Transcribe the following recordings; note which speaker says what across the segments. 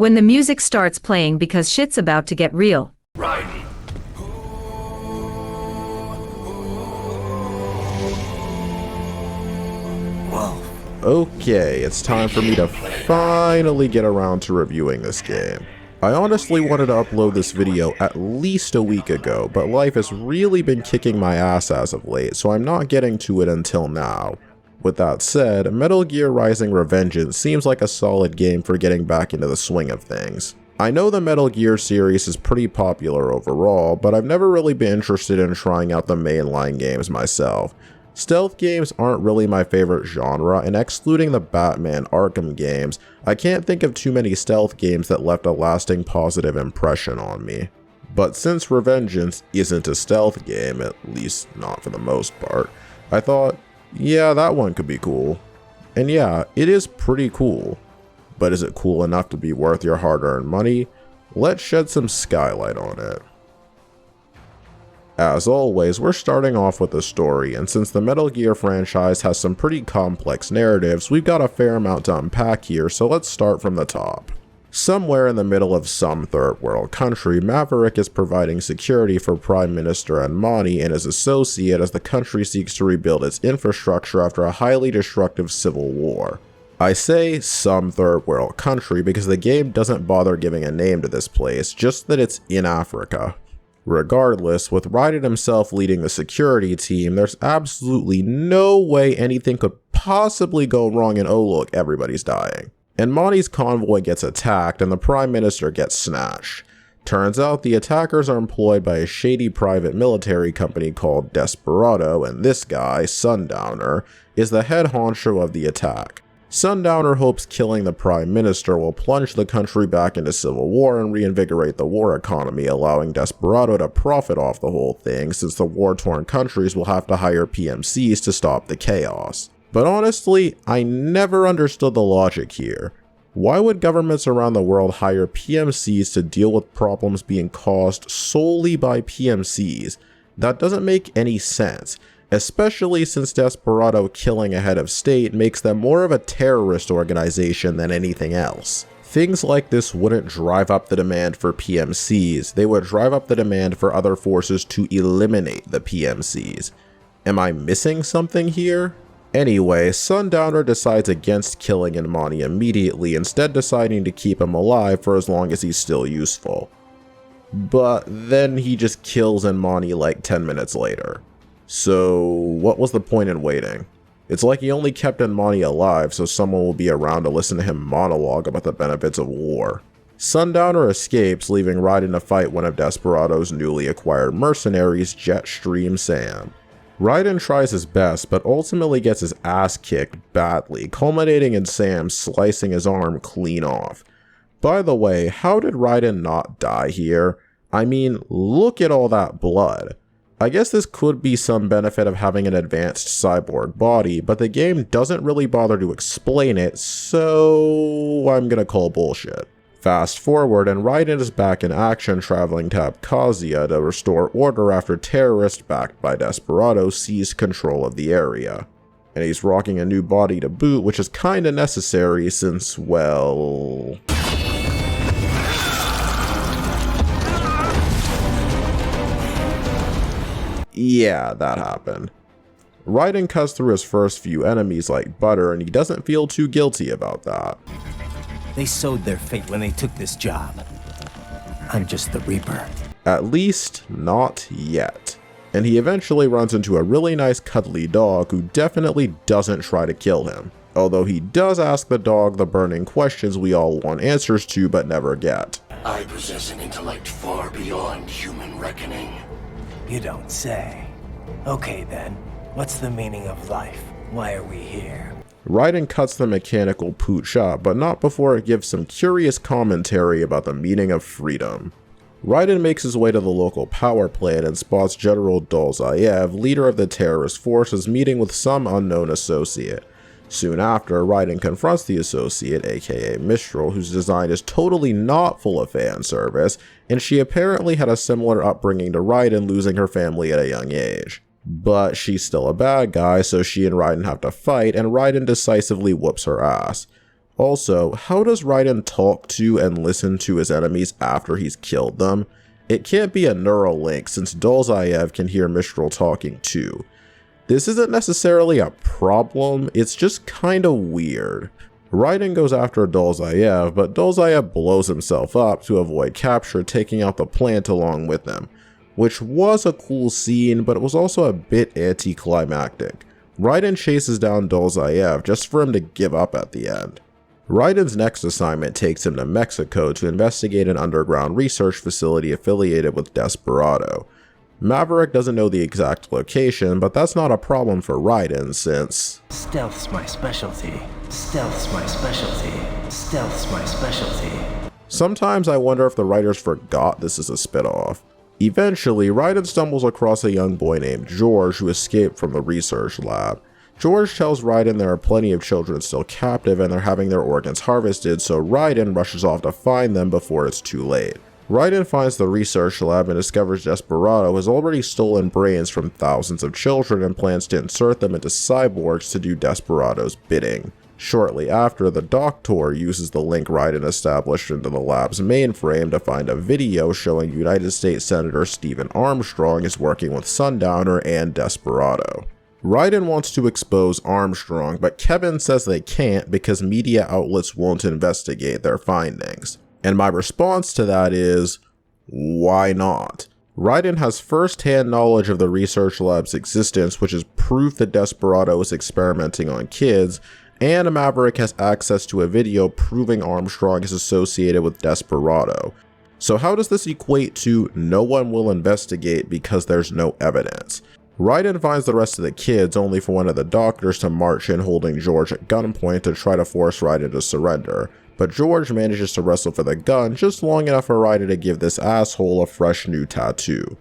Speaker 1: when the music starts playing because shit's about to get real.
Speaker 2: Raiden.
Speaker 3: Okay, it's time for me to finally get around to reviewing this game. I honestly wanted to upload this video at least a week ago, but life has really been kicking my ass as of late, so I'm not getting to it until now. With that said, Metal Gear Rising: Revengeance seems like a solid game for getting back into the swing of things. I know the Metal Gear series is pretty popular overall, but I've never really been interested in trying out the mainline games myself. Stealth games aren't really my favorite genre, and excluding the Batman Arkham games, I can't think of too many stealth games that left a lasting positive impression on me. But since Revengeance isn't a stealth game, at least not for the most part, I thought, yeah, that one could be cool. And yeah, it is pretty cool. But is it cool enough to be worth your hard-earned money? Let's shed some skylight on it. As always, we're starting off with the story, and since the Metal Gear franchise has some pretty complex narratives, we've got a fair amount to unpack here, so let's start from the top. Somewhere in the middle of some third world country, Maverick is providing security for Prime Minister Anmani and his associate as the country seeks to rebuild its infrastructure after a highly destructive civil war. I say some third world country because the game doesn't bother giving a name to this place, just that it's in Africa. Regardless, with Raiden himself leading the security team, there's absolutely no way anything could possibly go wrong, and oh look, everybody's dying. Anmani's convoy gets attacked and the Prime Minister gets snatched. Turns out the attackers are employed by a shady private military company called Desperado, and this guy, Sundowner, is the head honcho of the attack. Sundowner hopes killing the Prime Minister will plunge the country back into civil war and reinvigorate the war economy, allowing Desperado to profit off the whole thing since the war-torn countries will have to hire PMCs to stop the chaos. But honestly, I never understood the logic here. Why would governments around the world hire PMCs to deal with problems being caused solely by PMCs? That doesn't make any sense. Especially since Desperado killing a head of state makes them more of a terrorist organization than anything else. Things like this wouldn't drive up the demand for PMCs, they would drive up the demand for other forces to eliminate the PMCs. Am I missing something here? Anyway, Sundowner decides against killing Anmani immediately, instead deciding to keep him alive for as long as he's still useful. But then he just kills Anmani like 10 minutes later. So, what was the point in waiting? It's like he only kept Anmani alive so someone will be around to listen to him monologue about the benefits of war. Sundowner escapes, leaving Raiden to fight one of Desperado's newly acquired mercenaries, Jetstream Sam. Raiden tries his best, but ultimately gets his ass kicked badly, culminating in Sam slicing his arm clean off. By the way, how did Raiden not die here? I mean, look at all that blood. I guess this could be some benefit of having an advanced cyborg body, but the game doesn't really bother to explain it, so I'm gonna call bullshit. Fast forward, and Raiden is back in action traveling to Abkhazia to restore order after terrorists backed by Desperado seized control of the area. And he's rocking a new body to boot, which is kinda necessary since, well... yeah, that happened. Raiden cuts through his first few enemies like butter, and he doesn't feel too guilty about that.
Speaker 4: They sowed their fate when they took this job. I'm just the Reaper.
Speaker 3: At least, not yet. And he eventually runs into a really nice cuddly dog who definitely doesn't try to kill him. Although he does ask the dog the burning questions we all want answers to but never get.
Speaker 2: I possess an intellect far beyond human reckoning.
Speaker 4: You don't say. Okay then, what's the meaning of life? Why are we here?
Speaker 3: Raiden cuts the mechanical pooch up, but not before it gives some curious commentary about the meaning of freedom. Raiden makes his way to the local power plant and spots General Dolzaev, leader of the terrorist forces, meeting with some unknown associate. Soon after, Raiden confronts the associate, aka Mistral, whose design is totally not full of fan service, and she apparently had a similar upbringing to Raiden, losing her family at a young age. But she's still a bad guy, so she and Raiden have to fight, and Raiden decisively whoops her ass. Also, how does Raiden talk to and listen to his enemies after he's killed them? It can't be a neural link since Dolzaev can hear Mistral talking too. This isn't necessarily a problem, it's just kinda weird. Raiden goes after Dolzaev, but Dolzaev blows himself up to avoid capture, taking out the plant along with him, which was a cool scene, but it was also a bit anticlimactic. Raiden chases down Dolzaev just for him to give up at the end. Raiden's next assignment takes him to Mexico to investigate an underground research facility affiliated with Desperado. Maverick doesn't know the exact location, but that's not a problem for Raiden since
Speaker 4: Stealth's my specialty. Stealth's my specialty. Stealth's my specialty.
Speaker 3: Sometimes I wonder if the writers forgot this is a spinoff. Eventually, Raiden stumbles across a young boy named George who escaped from the research lab. George tells Raiden there are plenty of children still captive and they're having their organs harvested, so Raiden rushes off to find them before it's too late. Raiden finds the research lab and discovers Desperado has already stolen brains from thousands of children and plans to insert them into cyborgs to do Desperado's bidding. Shortly after, the Doctor uses the link Raiden established into the lab's mainframe to find a video showing United States Senator Stephen Armstrong is working with Sundowner and Desperado. Raiden wants to expose Armstrong, but Kevin says they can't because media outlets won't investigate their findings. And my response to that is, why not? Raiden has first-hand knowledge of the research lab's existence, which is proof that Desperado is experimenting on kids, and Maverick has access to a video proving Armstrong is associated with Desperado. So how does this equate to no one will investigate because there's no evidence? Raiden finds the rest of the kids only for one of the doctors to march in holding George at gunpoint to try to force Raiden to surrender, but George manages to wrestle for the gun just long enough for Raiden to give this asshole a fresh new tattoo.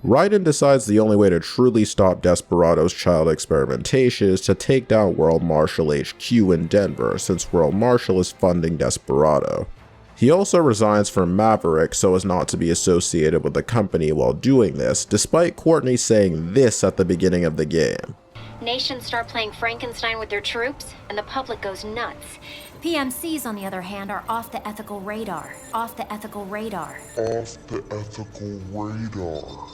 Speaker 3: Raiden decides the only way to truly stop Desperado's child experimentation is to take down World Marshal HQ in Denver, since World Marshal is funding Desperado. He also resigns from Maverick so as not to be associated with the company while doing this, despite Courtney saying this at the beginning of the game.
Speaker 5: Nations start playing Frankenstein with their troops, and the public goes nuts.
Speaker 6: PMCs, on the other hand, are off the ethical radar. Off the ethical radar.
Speaker 7: Off the ethical radar.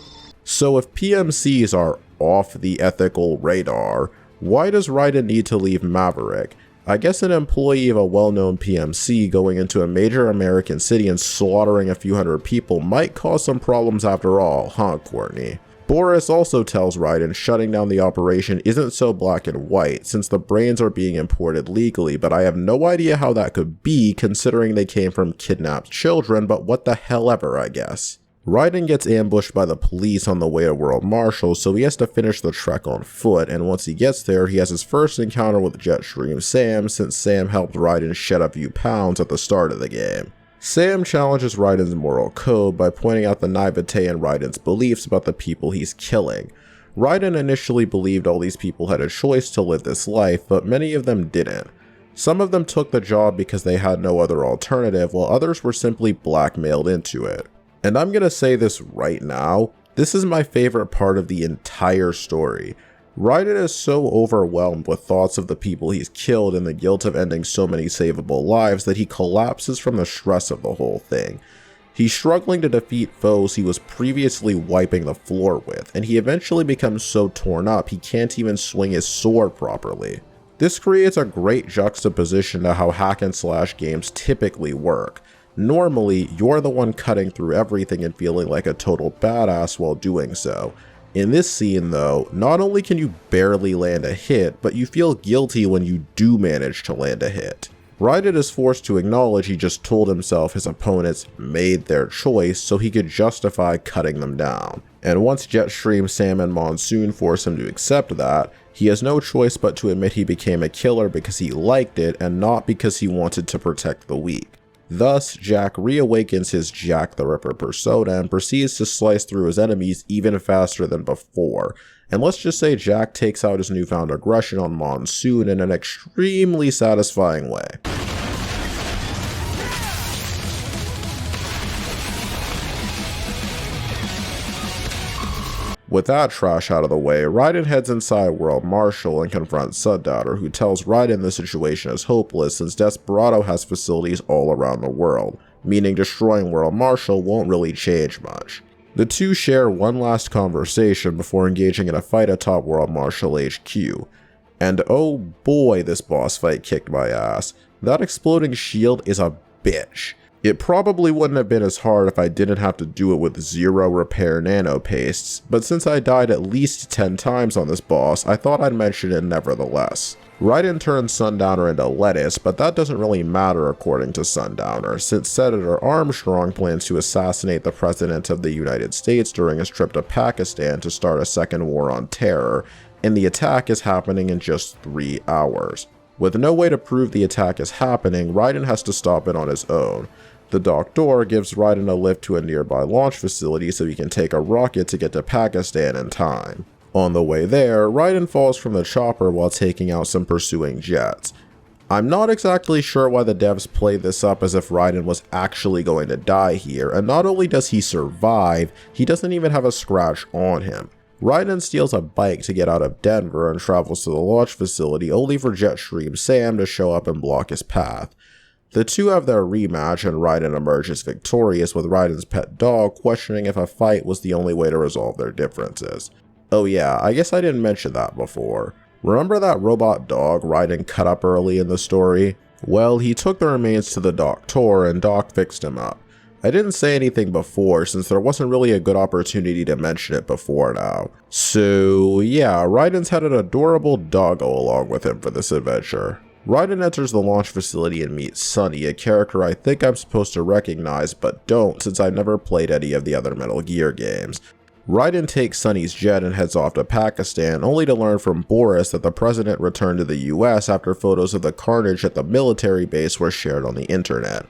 Speaker 3: So if PMCs are off the ethical radar, why does Raiden need to leave Maverick? I guess an employee of a well-known PMC going into a major American city and slaughtering a few hundred people might cause some problems after all, huh, Courtney? Boris also tells Raiden shutting down the operation isn't so black and white, since the brains are being imported legally, but I have no idea how that could be considering they came from kidnapped children, but what the hell ever, I guess. Raiden gets ambushed by the police on the way to World Marshal, so he has to finish the trek on foot, and once he gets there, he has his first encounter with Jetstream Sam, since Sam helped Raiden shed a few pounds at the start of the game. Sam challenges Raiden's moral code by pointing out the naivete in Raiden's beliefs about the people he's killing. Raiden initially believed all these people had a choice to live this life, but many of them didn't. Some of them took the job because they had no other alternative, while others were simply blackmailed into it. And I'm gonna say this right now, this is my favorite part of the entire story. Raiden is so overwhelmed with thoughts of the people he's killed and the guilt of ending so many savable lives that he collapses from the stress of the whole thing. He's struggling to defeat foes he was previously wiping the floor with, and he eventually becomes so torn up he can't even swing his sword properly. This creates a great juxtaposition to how hack and slash games typically work. Normally, you're the one cutting through everything and feeling like a total badass while doing so. In this scene though, not only can you barely land a hit, but you feel guilty when you do manage to land a hit. Raiden is forced to acknowledge he just told himself his opponents made their choice so he could justify cutting them down. And once Jetstream, Sam, and Monsoon force him to accept that, he has no choice but to admit he became a killer because he liked it and not because he wanted to protect the weak. Thus, Jack reawakens his Jack the Ripper persona and proceeds to slice through his enemies even faster than before. And let's just say Jack takes out his newfound aggression on Monsoon in an extremely satisfying way. With that trash out of the way, Raiden heads inside World Marshal and confronts Sundowner, who tells Raiden the situation is hopeless since Desperado has facilities all around the world, meaning destroying World Marshal won't really change much. The two share one last conversation before engaging in a fight atop World Marshal HQ. And oh boy, this boss fight kicked my ass. That exploding shield is a bitch. It probably wouldn't have been as hard if I didn't have to do it with 0 repair nano pastes, but since I died at least 10 times on this boss, I thought I'd mention it nevertheless. Raiden turns Sundowner into lettuce, but that doesn't really matter according to Sundowner, since Senator Armstrong plans to assassinate the President of the United States during his trip to Pakistan to start a second war on terror, and the attack is happening in just 3 hours. With no way to prove the attack is happening, Raiden has to stop it on his own. The Doctor gives Raiden a lift to a nearby launch facility so he can take a rocket to get to Pakistan in time. On the way there, Raiden falls from the chopper while taking out some pursuing jets. I'm not exactly sure why the devs played this up as if Raiden was actually going to die here, and not only does he survive, he doesn't even have a scratch on him. Raiden steals a bike to get out of Denver and travels to the launch facility only for Jetstream Sam to show up and block his path. The two have their rematch and Raiden emerges victorious with Raiden's pet dog questioning if a fight was the only way to resolve their differences. Oh yeah, I guess I didn't mention that before. Remember that robot dog Raiden cut up early in the story? Well, he took the remains to the Doctor and Doc fixed him up. I didn't say anything before since there wasn't really a good opportunity to mention it before now. So yeah, Raiden's had an adorable doggo along with him for this adventure. Raiden enters the launch facility and meets Sunny, a character I think I'm supposed to recognize but don't since I've never played any of the other Metal Gear games. Raiden takes Sunny's jet and heads off to Pakistan, only to learn from Boris that the president returned to the US after photos of the carnage at the military base were shared on the internet.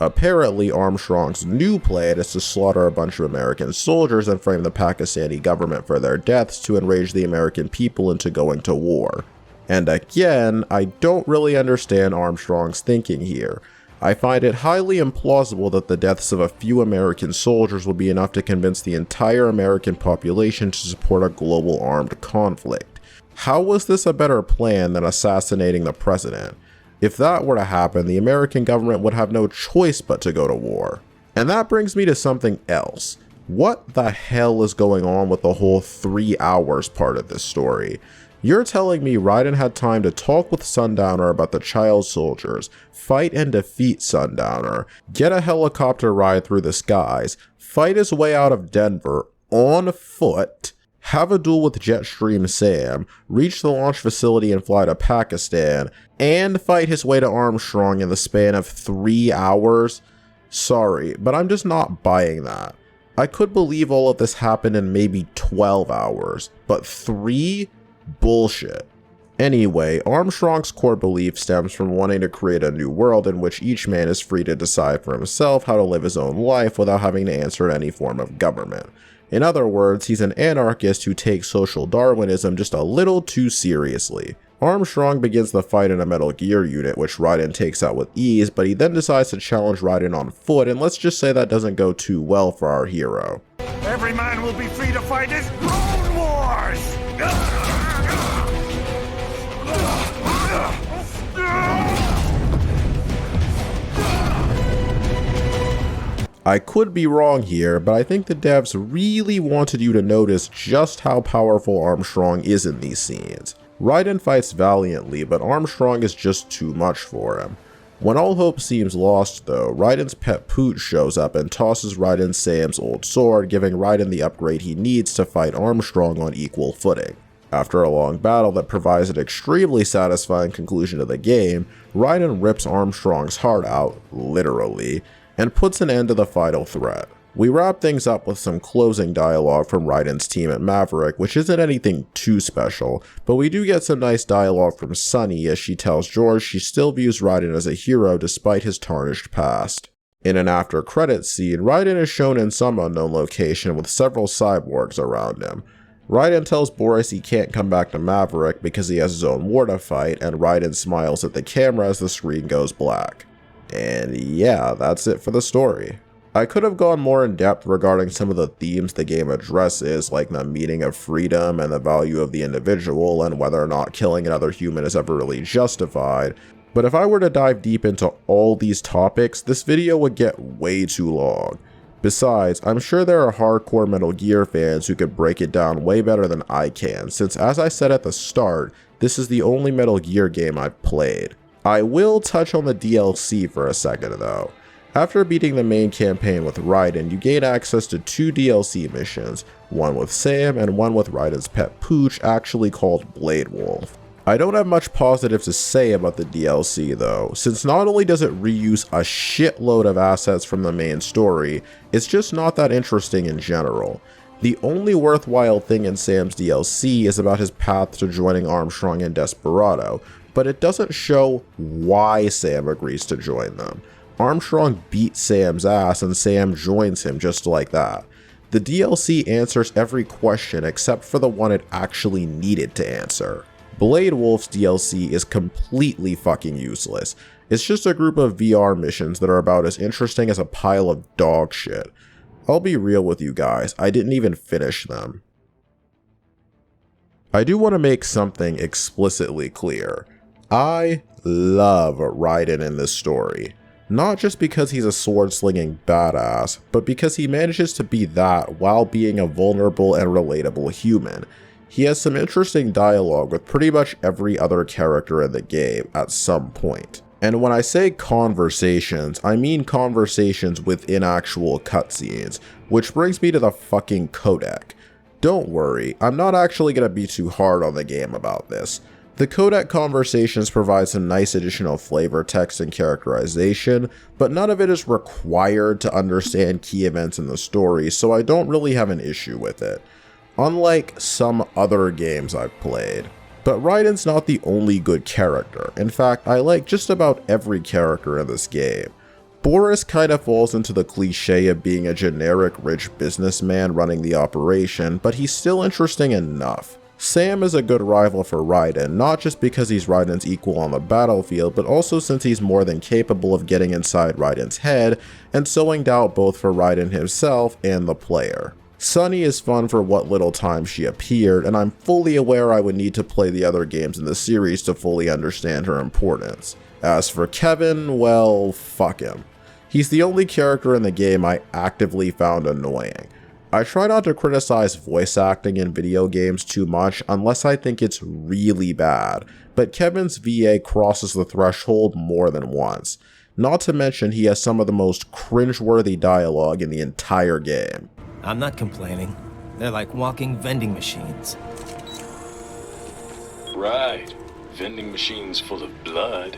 Speaker 3: Apparently, Armstrong's new plan is to slaughter a bunch of American soldiers and frame the Pakistani government for their deaths to enrage the American people into going to war. And again, I don't really understand Armstrong's thinking here. I find it highly implausible that the deaths of a few American soldiers will be enough to convince the entire American population to support a global armed conflict. How was this a better plan than assassinating the president? If that were to happen, the American government would have no choice but to go to war. And that brings me to something else. What the hell is going on with the whole 3 hours part of this story? You're telling me Raiden had time to talk with Sundowner about the child soldiers, fight and defeat Sundowner, get a helicopter ride through the skies, fight his way out of Denver on foot, have a duel with Jetstream Sam, reach the launch facility and fly to Pakistan, and fight his way to Armstrong in the span of 3 hours? Sorry, but I'm just not buying that. I could believe all of this happened in maybe 12 hours, but 3? Bullshit. Anyway, Armstrong's core belief stems from wanting to create a new world in which each man is free to decide for himself how to live his own life without having to answer to any form of government. In other words, he's an anarchist who takes social Darwinism just a little too seriously. Armstrong begins the fight in a Metal Gear unit, which Raiden takes out with ease, but he then decides to challenge Raiden on foot, and let's just say that doesn't go too well for our hero.
Speaker 8: Every man will be free to fight his own wars!
Speaker 3: I could be wrong here, but I think the devs really wanted you to notice just how powerful Armstrong is in these scenes. Raiden fights valiantly, but Armstrong is just too much for him. When all hope seems lost though, Raiden's pet Pooch shows up and tosses Raiden Sam's old sword, giving Raiden the upgrade he needs to fight Armstrong on equal footing. After a long battle that provides an extremely satisfying conclusion to the game, Raiden rips Armstrong's heart out, literally, and puts an end to the final threat. We wrap things up with some closing dialogue from Raiden's team at Maverick, which isn't anything too special, but we do get some nice dialogue from Sunny as she tells George she still views Raiden as a hero despite his tarnished past. In an after-credits scene, Raiden is shown in some unknown location with several cyborgs around him. Raiden tells Boris he can't come back to Maverick because he has his own war to fight, and Raiden smiles at the camera as the screen goes black. And yeah, that's it for the story. I could have gone more in depth regarding some of the themes the game addresses, like the meaning of freedom and the value of the individual and whether or not killing another human is ever really justified, but if I were to dive deep into all these topics, this video would get way too long. Besides, I'm sure there are hardcore Metal Gear fans who could break it down way better than I can, since as I said at the start, this is the only Metal Gear game I've played. I will touch on the DLC for a second though. After beating the main campaign with Raiden, you gain access to 2 DLC missions, one with Sam and one with Raiden's pet Pooch, actually called Blade Wolf. I don't have much positive to say about the DLC though, since not only does it reuse a shitload of assets from the main story, it's just not that interesting in general. The only worthwhile thing in Sam's DLC is about his path to joining Armstrong and Desperado, but it doesn't show why Sam agrees to join them. Armstrong beats Sam's ass and Sam joins him just like that. The DLC answers every question except for the one it actually needed to answer. Blade Wolf's DLC is completely fucking useless. It's just a group of VR missions that are about as interesting as a pile of dog shit. I'll be real with you guys, I didn't even finish them. I do want to make something explicitly clear. I love Raiden in this story. Not just because he's a sword-slinging badass, but because he manages to be that while being a vulnerable and relatable human. He has some interesting dialogue with pretty much every other character in the game at some point. And when I say conversations, I mean conversations within actual cutscenes, which brings me to the fucking codec. Don't worry, I'm not actually going to be too hard on the game about this. The codec conversations provide some nice additional flavor, text, and characterization, but none of it is required to understand key events in the story, so I don't really have an issue with it. Unlike some other games I've played. But Raiden's not the only good character. In fact, I like just about every character in this game. Boris kind of falls into the cliche of being a generic rich businessman running the operation, but he's still interesting enough. Sam is a good rival for Raiden, not just because he's Raiden's equal on the battlefield, but also since he's more than capable of getting inside Raiden's head and sowing doubt both for Raiden himself and the player. Sunny is fun for what little time she appeared, and I'm fully aware I would need to play the other games in the series to fully understand her importance. As for Kevin, well, fuck him. He's the only character in the game I actively found annoying. I try not to criticize voice acting in video games too much unless I think it's really bad, but Kevin's VA crosses the threshold more than once. Not to mention he has some of the most cringeworthy dialogue in the entire game.
Speaker 4: I'm not complaining. They're like walking vending machines.
Speaker 2: Right. Vending machines full of blood.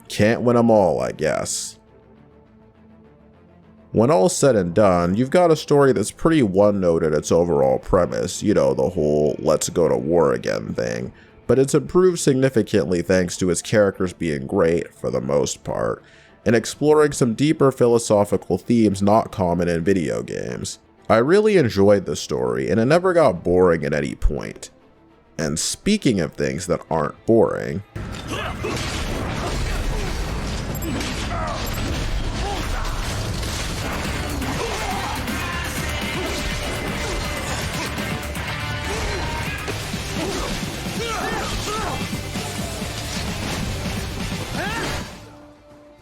Speaker 3: Can't win them all, I guess. When all's said and done, you've got a story that's pretty one-note in its overall premise, you know, the whole let's go to war again thing, but it's improved significantly thanks to its characters being great, for the most part, and exploring some deeper philosophical themes not common in video games. I really enjoyed the story, and it never got boring at any point. And speaking of things that aren't boring,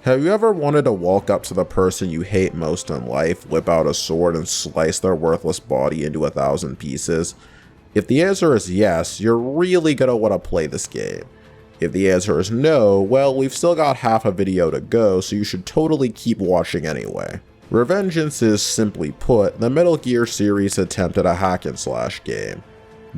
Speaker 3: have you ever wanted to walk up to the person you hate most in life, whip out a sword, and slice their worthless body into 1,000 pieces? If the answer is yes, you're really gonna want to play this game. If the answer is no, well, we've still got half a video to go, so you should totally keep watching anyway. Revengeance is, simply put, the Metal Gear series attempt at a hack-and-slash game.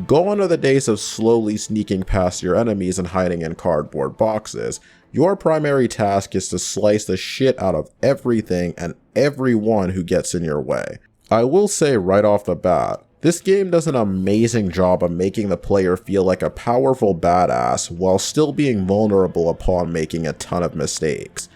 Speaker 3: Gone are the days of slowly sneaking past your enemies and hiding in cardboard boxes. Your primary task is to slice the shit out of everything and everyone who gets in your way. I will say right off the bat, this game does an amazing job of making the player feel like a powerful badass while still being vulnerable upon making a ton of mistakes.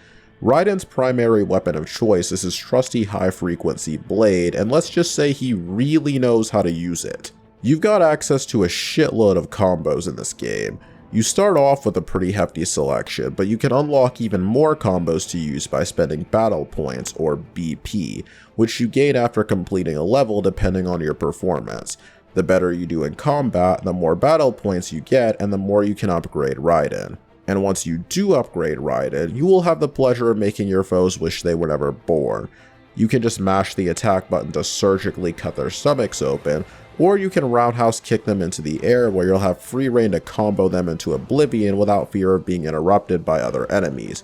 Speaker 3: Raiden's primary weapon of choice is his trusty high-frequency blade, and let's just say he really knows how to use it. You've got access to a shitload of combos in this game. You start off with a pretty hefty selection, but you can unlock even more combos to use by spending battle points, or BP, which you gain after completing a level depending on your performance. The better you do in combat, the more battle points you get and the more you can upgrade Raiden. And once you do upgrade Raiden, you will have the pleasure of making your foes wish they were never born. You can just mash the attack button to surgically cut their stomachs open, or you can roundhouse kick them into the air where you'll have free reign to combo them into oblivion without fear of being interrupted by other enemies.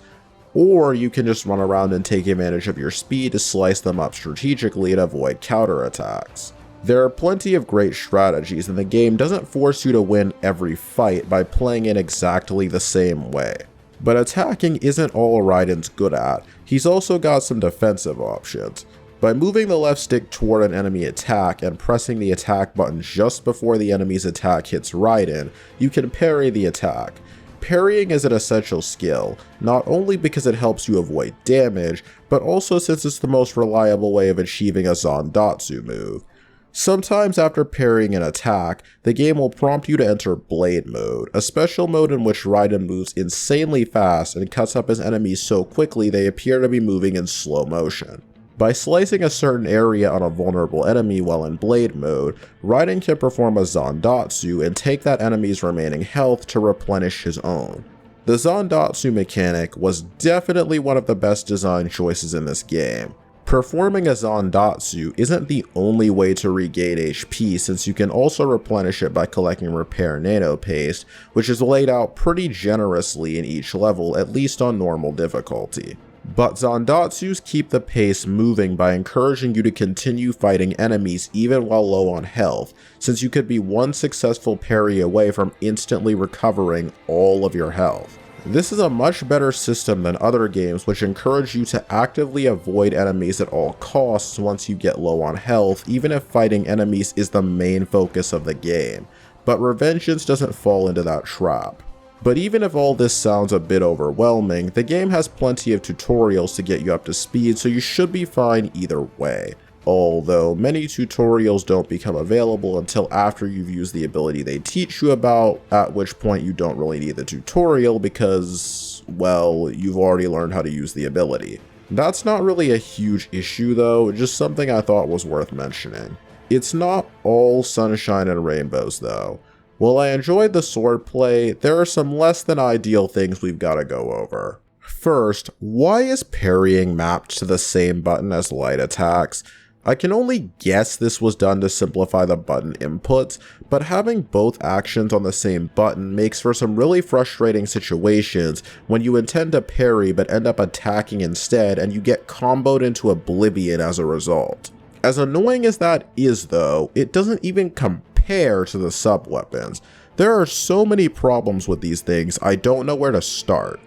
Speaker 3: Or you can just run around and take advantage of your speed to slice them up strategically and avoid counterattacks. There are plenty of great strategies, and the game doesn't force you to win every fight by playing it exactly the same way. But attacking isn't all Raiden's good at, he's also got some defensive options. By moving the left stick toward an enemy attack and pressing the attack button just before the enemy's attack hits Raiden, you can parry the attack. Parrying is an essential skill, not only because it helps you avoid damage, but also since it's the most reliable way of achieving a Zandatsu move. Sometimes after parrying an attack, the game will prompt you to enter Blade Mode, a special mode in which Raiden moves insanely fast and cuts up his enemies so quickly they appear to be moving in slow motion. By slicing a certain area on a vulnerable enemy while in Blade Mode, Raiden can perform a Zandatsu and take that enemy's remaining health to replenish his own. The Zandatsu mechanic was definitely one of the best design choices in this game. Performing a Zandatsu isn't the only way to regain HP, since you can also replenish it by collecting Repair Nano Paste, which is laid out pretty generously in each level, at least on normal difficulty. But Zandatsus keep the pace moving by encouraging you to continue fighting enemies even while low on health, since you could be one successful parry away from instantly recovering all of your health. This is a much better system than other games which encourage you to actively avoid enemies at all costs once you get low on health, even if fighting enemies is the main focus of the game. But Revengeance doesn't fall into that trap. But even if all this sounds a bit overwhelming, the game has plenty of tutorials to get you up to speed, so you should be fine either way. Although many tutorials don't become available until after you've used the ability they teach you about, at which point you don't really need the tutorial because, well, you've already learned how to use the ability. That's not really a huge issue though, just something I thought was worth mentioning. It's not all sunshine and rainbows though. While I enjoyed the swordplay, there are some less than ideal things we've got to go over. First, why is parrying mapped to the same button as light attacks? I can only guess this was done to simplify the button inputs, but having both actions on the same button makes for some really frustrating situations when you intend to parry but end up attacking instead and you get comboed into oblivion as a result. As annoying as that is though, it doesn't even compare to the sub-weapons. There are so many problems with these things, I don't know where to start.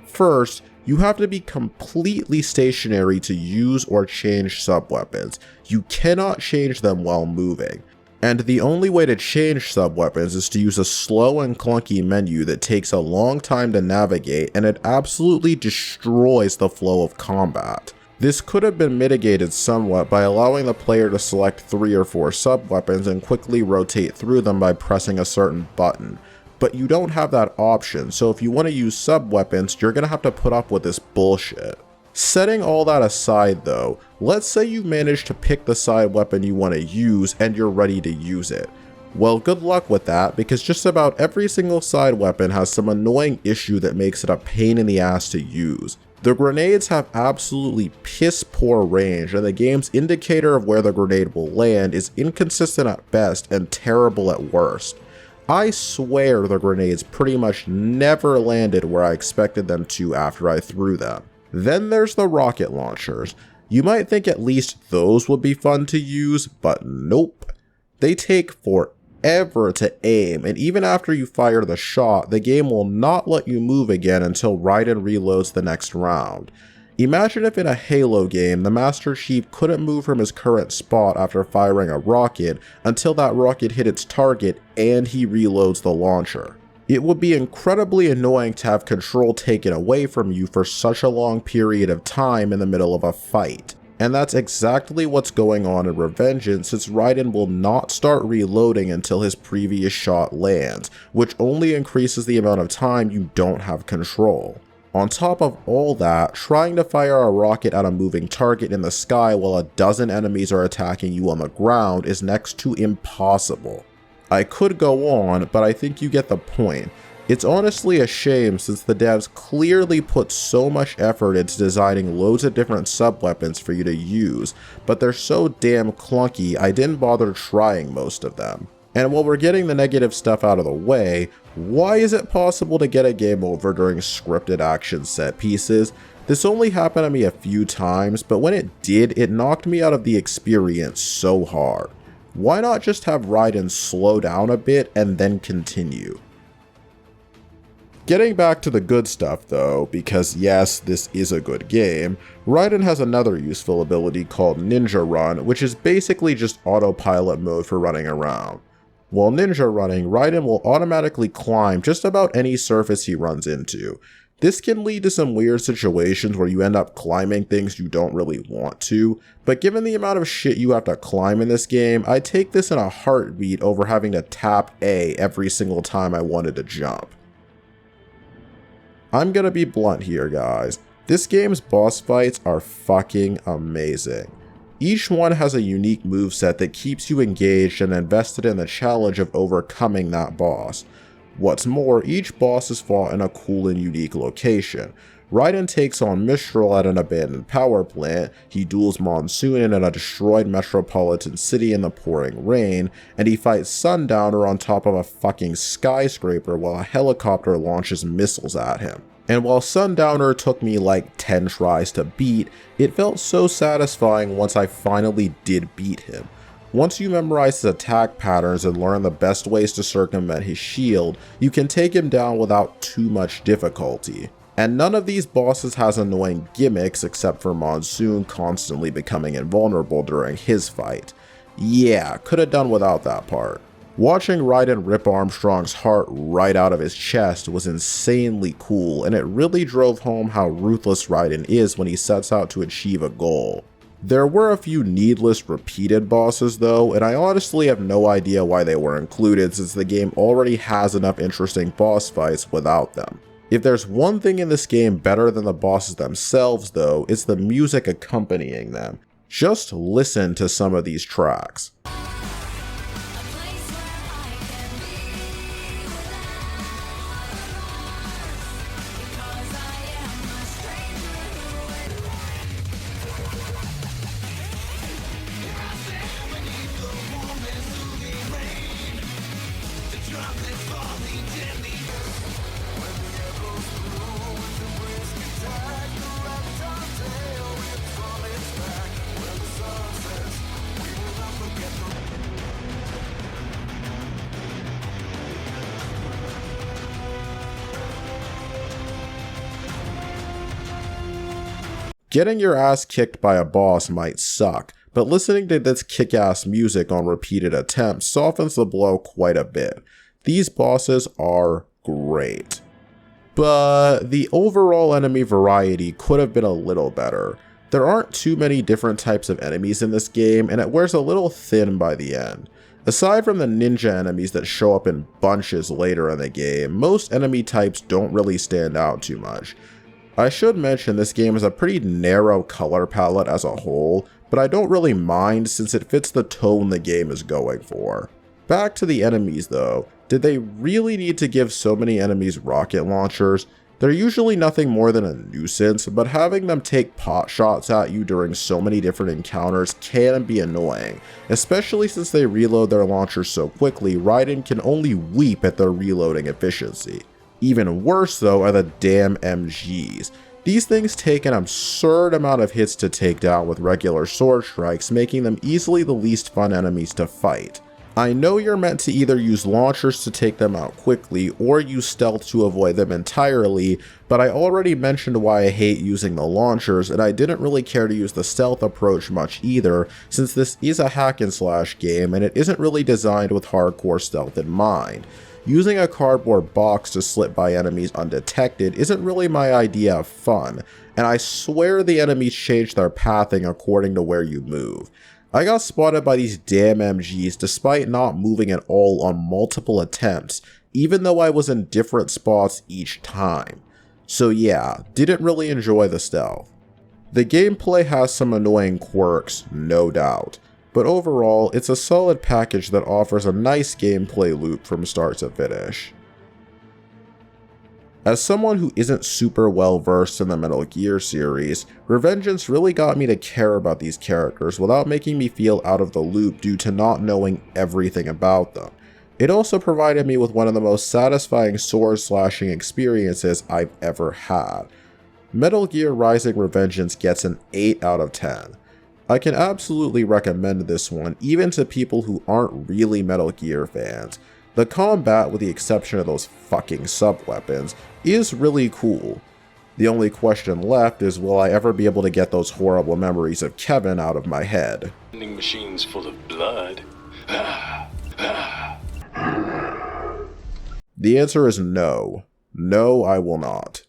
Speaker 3: First, you have to be completely stationary to use or change sub-weapons. You cannot change them while moving. And the only way to change sub-weapons is to use a slow and clunky menu that takes a long time to navigate, and it absolutely destroys the flow of combat. This could have been mitigated somewhat by allowing the player to select 3 or 4 sub-weapons and quickly rotate through them by pressing a certain button. But you don't have that option, so if you want to use sub-weapons, you're going to have to put up with this bullshit. Setting all that aside though, let's say you managed to pick the side weapon you want to use and you're ready to use it. Well, good luck with that, because just about every single side weapon has some annoying issue that makes it a pain in the ass to use. The grenades have absolutely piss poor range, and the game's indicator of where the grenade will land is inconsistent at best and terrible at worst. I swear the grenades pretty much never landed where I expected them to after I threw them. Then there's the rocket launchers. You might think at least those would be fun to use, but nope. They take forever to aim, and even after you fire the shot, the game will not let you move again until Raiden reloads the next round. Imagine if in a Halo game, the Master Chief couldn't move from his current spot after firing a rocket until that rocket hit its target and he reloads the launcher. It would be incredibly annoying to have control taken away from you for such a long period of time in the middle of a fight. And that's exactly what's going on in Revengeance, since Raiden will not start reloading until his previous shot lands, which only increases the amount of time you don't have control. On top of all that, trying to fire a rocket at a moving target in the sky while a dozen enemies are attacking you on the ground is next to impossible. I could go on, but I think you get the point. It's honestly a shame since the devs clearly put so much effort into designing loads of different sub-weapons for you to use, but they're so damn clunky I didn't bother trying most of them. And while we're getting the negative stuff out of the way, why is it possible to get a game over during scripted action set pieces? This only happened to me a few times, but when it did, it knocked me out of the experience so hard. Why not just have Raiden slow down a bit and then continue? Getting back to the good stuff though, because yes, this is a good game, Raiden has another useful ability called Ninja Run, which is basically just autopilot mode for running around. While ninja running, Raiden will automatically climb just about any surface he runs into. This can lead to some weird situations where you end up climbing things you don't really want to, but given the amount of shit you have to climb in this game, I take this in a heartbeat over having to tap A every single time I wanted to jump. I'm gonna be blunt here, guys. This game's boss fights are fucking amazing. Each one has a unique moveset that keeps you engaged and invested in the challenge of overcoming that boss. What's more, each boss is fought in a cool and unique location. Raiden takes on Mistral at an abandoned power plant, he duels Monsoon in a destroyed metropolitan city in the pouring rain, and he fights Sundowner on top of a fucking skyscraper while a helicopter launches missiles at him. And while Sundowner took me like 10 tries to beat, it felt so satisfying once I finally did beat him. Once you memorize his attack patterns and learn the best ways to circumvent his shield, you can take him down without too much difficulty. And none of these bosses has annoying gimmicks except for Monsoon constantly becoming invulnerable during his fight. Yeah, could have done without that part. Watching Raiden rip Armstrong's heart right out of his chest was insanely cool, and it really drove home how ruthless Raiden is when he sets out to achieve a goal. There were a few needless repeated bosses though, and I honestly have no idea why they were included since the game already has enough interesting boss fights without them. If there's one thing in this game better than the bosses themselves though, it's the music accompanying them. Just listen to some of these tracks. Getting your ass kicked by a boss might suck, but listening to this kick-ass music on repeated attempts softens the blow quite a bit. These bosses are great. But the overall enemy variety could have been a little better. There aren't too many different types of enemies in this game, and it wears a little thin by the end. Aside from the ninja enemies that show up in bunches later in the game, most enemy types don't really stand out too much. I should mention this game has a pretty narrow color palette as a whole, but I don't really mind since it fits the tone the game is going for. Back to the enemies though, did they really need to give so many enemies rocket launchers? They're usually nothing more than a nuisance, but having them take pot shots at you during so many different encounters can be annoying, especially since they reload their launchers so quickly. Raiden can only weep at their reloading efficiency. Even worse though are the damn MGs. These things take an absurd amount of hits to take down with regular sword strikes, making them easily the least fun enemies to fight. I know you're meant to either use launchers to take them out quickly or use stealth to avoid them entirely, but I already mentioned why I hate using the launchers, and I didn't really care to use the stealth approach much either, since this is a hack and slash game and it isn't really designed with hardcore stealth in mind. Using a cardboard box to slip by enemies undetected isn't really my idea of fun, and I swear the enemies change their pathing according to where you move. I got spotted by these damn MGs despite not moving at all on multiple attempts, even though I was in different spots each time. So yeah, didn't really enjoy the stealth. The gameplay has some annoying quirks, no doubt, but overall it's a solid package that offers a nice gameplay loop from start to finish. As someone who isn't super well versed in the Metal Gear series, Revengeance really got me to care about these characters without making me feel out of the loop due to not knowing everything about them. It also provided me with one of the most satisfying sword slashing experiences I've ever had. Metal Gear Rising: Revengeance gets an 8 out of 10. I can absolutely recommend this one even to people who aren't really Metal Gear fans. The combat, with the exception of those fucking sub-weapons, is really cool. The only question left is, will I ever be able to get those horrible memories of Kevin out of my head?
Speaker 2: Vending machines full of blood.
Speaker 3: The answer is no. No, I will not.